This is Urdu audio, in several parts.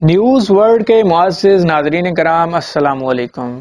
نیوز ورلڈ کے معزز ناظرین کرام السلام علیکم۔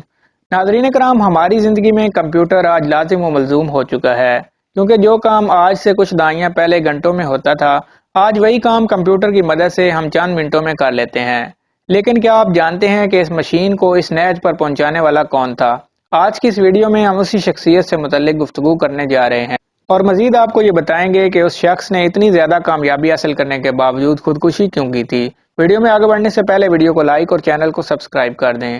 ناظرین کرام، ہماری زندگی میں کمپیوٹر آج لازم و ملزوم ہو چکا ہے، کیونکہ جو کام آج سے کچھ دہائیاں پہلے گھنٹوں میں ہوتا تھا، آج وہی کام کمپیوٹر کی مدد سے ہم چند منٹوں میں کر لیتے ہیں۔ لیکن کیا آپ جانتے ہیں کہ اس مشین کو اس نہج پر پہنچانے والا کون تھا؟ آج کی اس ویڈیو میں ہم اسی شخصیت سے متعلق گفتگو کرنے جا رہے ہیں، اور مزید آپ کو یہ بتائیں گے کہ اس شخص نے اتنی زیادہ کامیابی حاصل کرنے کے باوجود خودکشی کیوں کی تھی۔ ویڈیو میں آگے بڑھنے سے پہلے ویڈیو کو لائک اور چینل کو سبسکرائب کر دیں۔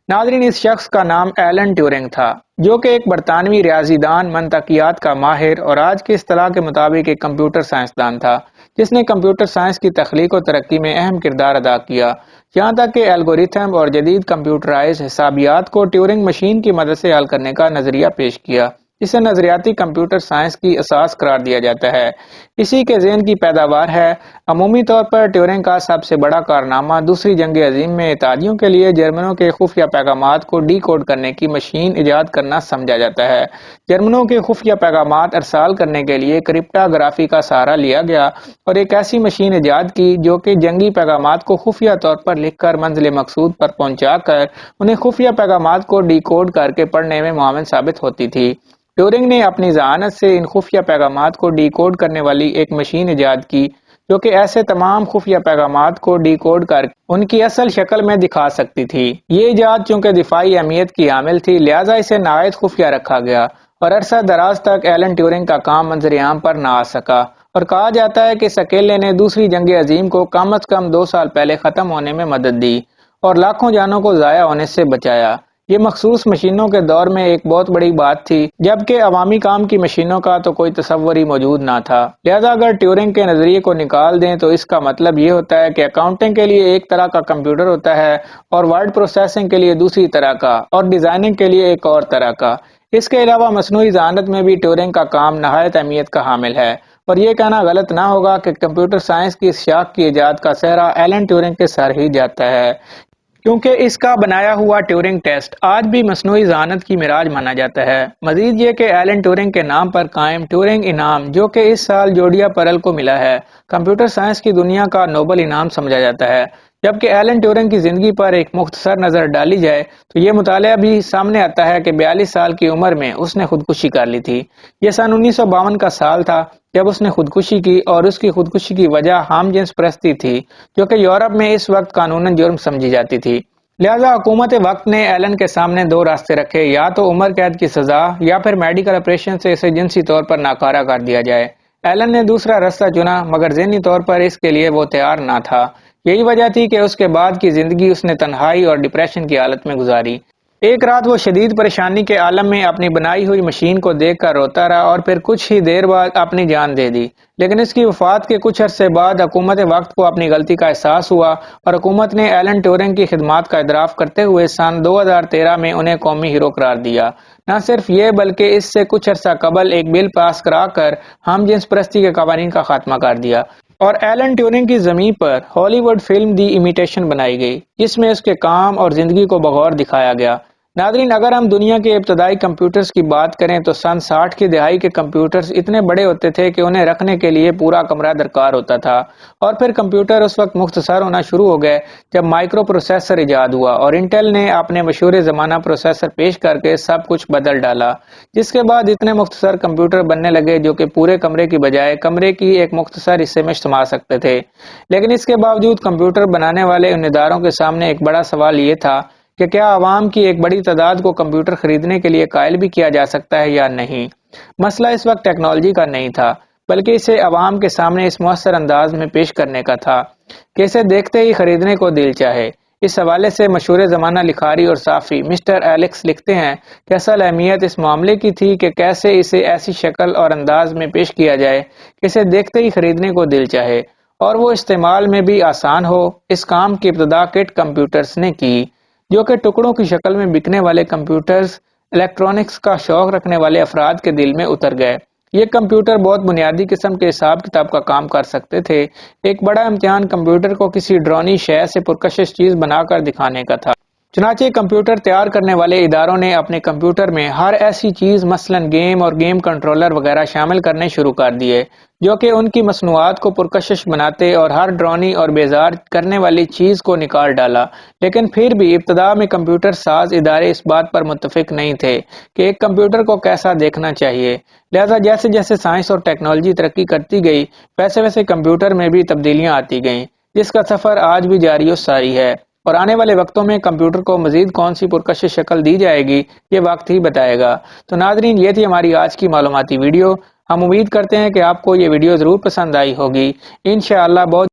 ناظرین، اس شخص کا نام ایلن ٹیورنگ تھا، جو کہ ایک برطانوی ریاضی دان، منطقیات کا ماہر اور آج کی اصطلاح کے مطابق ایک کمپیوٹر سائنسدان تھا، جس نے کمپیوٹر سائنس کی تخلیق و ترقی میں اہم کردار ادا کیا، یہاں تک کہ الگورتھم اور جدید کمپیوٹرائز حسابیات کو ٹیورنگ مشین کی مدد سے حل کرنے کا نظریہ پیش کیا، جسے نظریاتی کمپیوٹر سائنس کی اساس قرار دیا جاتا ہے۔ اسی کے ذہن کی پیداوار ہے۔ عمومی طور پر ٹیورنگ کا سب سے بڑا کارنامہ دوسری جنگ عظیم میں اتحادیوں کے لیے جرمنوں کے خفیہ پیغامات کو ڈی کوڈ کرنے کی مشین ایجاد کرنا سمجھا جاتا ہے۔ جرمنوں کے خفیہ پیغامات ارسال کرنے کے لیے کرپٹاگرافی کا سہارا لیا گیا اور ایک ایسی مشین ایجاد کی جو کہ جنگی پیغامات کو خفیہ طور پر لکھ کر منزل مقصود پر پہنچا کر انہیں خفیہ پیغامات کو ڈی کوڈ کر کے پڑھنے میں معاون ثابت ہوتی تھی۔ ٹیورنگ نے اپنی ذہانت سے ان خفیہ پیغامات کو ڈی کوڈ کرنے والی ایک مشین ایجاد کی جو کہ ایسے تمام خفیہ پیغامات کو ڈی کوڈ کر ان کی اصل شکل میں دکھا سکتی تھی۔ یہ ایجاد چونکہ دفاعی اہمیت کی حامل تھی، لہٰذا اسے نہایت خفیہ رکھا گیا اور عرصہ دراز تک ایلن ٹیورنگ کا کام منظر عام پر نہ آ سکا، اور کہا جاتا ہے کہ اس اکیلے نے دوسری جنگ عظیم کو کم از کم 2 سال پہلے ختم ہونے میں مدد دی اور لاکھوں جانوں کو ضائع ہونے سے بچایا۔ یہ مخصوص مشینوں کے دور میں ایک بہت بڑی بات تھی، جبکہ عوامی کام کی مشینوں کا تو کوئی تصور ہی موجود نہ تھا۔ لہذا اگر ٹیورنگ کے نظریے کو نکال دیں تو اس کا مطلب یہ ہوتا ہے کہ اکاؤنٹنگ کے لیے ایک طرح کا کمپیوٹر ہوتا ہے اور ورڈ پروسیسنگ کے لیے دوسری طرح کا، اور ڈیزائننگ کے لیے ایک اور طرح کا۔ اس کے علاوہ مصنوعی ذہانت میں بھی ٹیورنگ کا کام نہایت اہمیت کا حامل ہے، اور یہ کہنا غلط نہ ہوگا کہ کمپیوٹر سائنس کی اس شاخ کی ایجاد کا سہرا ایلن ٹیورنگ کے سر ہی جاتا ہے، کیونکہ اس کا بنایا ہوا ٹیورنگ ٹیسٹ آج بھی مصنوعی ذہانت کی معراج مانا جاتا ہے۔ مزید یہ کہ ایلن ٹیورنگ کے نام پر قائم ٹیورنگ انعام، جو کہ اس سال جوڈیا پرل کو ملا ہے، کمپیوٹر سائنس کی دنیا کا نوبل انعام سمجھا جاتا ہے۔ جبکہ ایلن ٹیورنگ کی زندگی پر ایک مختصر نظر ڈالی جائے تو یہ مطالعہ بھی سامنے آتا ہے کہ 42 سال کی عمر میں اس نے خودکشی کر لی تھی۔ یہ سن 1952 کا سال تھا جب اس نے خودکشی کی، اور اس کی خودکشی کی وجہ ہم جنس پرستی تھی، جو کہ یورپ میں اس وقت قانوناً جرم سمجھی جاتی تھی۔ لہذا حکومت وقت نے ایلن کے سامنے 2 راستے رکھے، یا تو عمر قید کی سزا یا پھر میڈیکل آپریشن سے اسے جنسی طور پر ناکارہ کر دیا جائے۔ ایلن نے دوسرا راستہ چنا، مگر ذہنی طور پر اس کے لیے وہ تیار نہ تھا۔ یہی وجہ تھی کہ اس کے بعد کی زندگی اس نے تنہائی اور ڈپریشن کی حالت میں گزاری۔ ایک رات وہ شدید پریشانی کے عالم میں اپنی بنائی ہوئی مشین کو دیکھ کر روتا رہا اور پھر کچھ ہی دیر بعد اپنی جان دے دی۔ لیکن اس کی وفات کے کچھ عرصے بعد حکومت وقت کو اپنی غلطی کا احساس ہوا، اور حکومت نے ایلن ٹیورنگ کی خدمات کا اعتراف کرتے ہوئے سن 2013 میں انہیں قومی ہیرو قرار دیا۔ نہ صرف یہ بلکہ اس سے کچھ عرصہ قبل ایک بل پاس کرا کر ہم جنس پرستی کے قوانین کا خاتمہ کر دیا، اور ایلن ٹیورنگ کی زمین پر ہالی ووڈ فلم دی امیٹیشن بنائی گئی، جس میں اس کے کام اور زندگی کو بغور دکھایا گیا۔ ناظرین، اگر ہم دنیا کے ابتدائی کمپیوٹرز کی بات کریں تو سن 60 کی دہائی کے کمپیوٹرز اتنے بڑے ہوتے تھے کہ انہیں رکھنے کے لیے پورا کمرہ درکار ہوتا تھا، اور پھر کمپیوٹر اس وقت مختصر ہونا شروع ہو گئے جب مائکرو پروسیسر ایجاد ہوا اور انٹل نے اپنے مشہور زمانہ پروسیسر پیش کر کے سب کچھ بدل ڈالا، جس کے بعد اتنے مختصر کمپیوٹر بننے لگے جو کہ پورے کمرے کی بجائے کمرے کی ایک مختصر حصے میں سما سکتے تھے۔ لیکن اس کے باوجود کمپیوٹر بنانے والے ان اداروں کے سامنے ایک بڑا سوال یہ تھا کہ کیا عوام کی ایک بڑی تعداد کو کمپیوٹر خریدنے کے لیے قائل بھی کیا جا سکتا ہے یا نہیں۔ مسئلہ اس وقت ٹیکنالوجی کا نہیں تھا، بلکہ اسے عوام کے سامنے اس مؤثر انداز میں پیش کرنے کا تھا کہ اسے دیکھتے ہی خریدنے کو دل چاہے۔ اس حوالے سے مشہور زمانہ لکھاری اور صحافی مسٹر ایلکس لکھتے ہیں کہ اصل اہمیت اس معاملے کی تھی کہ کیسے اسے ایسی شکل اور انداز میں پیش کیا جائے کہ اسے دیکھتے ہی خریدنے کو دل چاہے، اور وہ استعمال میں بھی آسان ہو۔ اس کام کی ابتدا کٹ کمپیوٹرز نے کی، جو کہ ٹکڑوں کی شکل میں بکنے والے کمپیوٹرز الیکٹرونکس کا شوق رکھنے والے افراد کے دل میں اتر گئے۔ یہ کمپیوٹر بہت بنیادی قسم کے حساب کتاب کا کام کر سکتے تھے۔ ایک بڑا امتحان کمپیوٹر کو کسی ڈرونی شے سے پرکشش چیز بنا کر دکھانے کا تھا۔ چنانچہ کمپیوٹر تیار کرنے والے اداروں نے اپنے کمپیوٹر میں ہر ایسی چیز مثلاً گیم اور گیم کنٹرولر وغیرہ شامل کرنے شروع کر دیے جو کہ ان کی مصنوعات کو پرکشش بناتے اور ہر ڈرونی اور بیزار کرنے والی چیز کو نکال ڈالا۔ لیکن پھر بھی ابتدا میں کمپیوٹر ساز ادارے اس بات پر متفق نہیں تھے کہ ایک کمپیوٹر کو کیسا دیکھنا چاہیے، لہذا جیسے جیسے سائنس اور ٹیکنالوجی ترقی کرتی گئی ویسے ویسے کمپیوٹر میں بھی تبدیلیاں آتی گئیں، جس کا سفر آج بھی جاری و ساری ہے، اور آنے والے وقتوں میں کمپیوٹر کو مزید کون سی پرکشش شکل دی جائے گی یہ وقت ہی بتائے گا۔ تو ناظرین، یہ تھی ہماری آج کی معلوماتی ویڈیو۔ ہم امید کرتے ہیں کہ آپ کو یہ ویڈیو ضرور پسند آئی ہوگی۔ انشاءاللہ بہت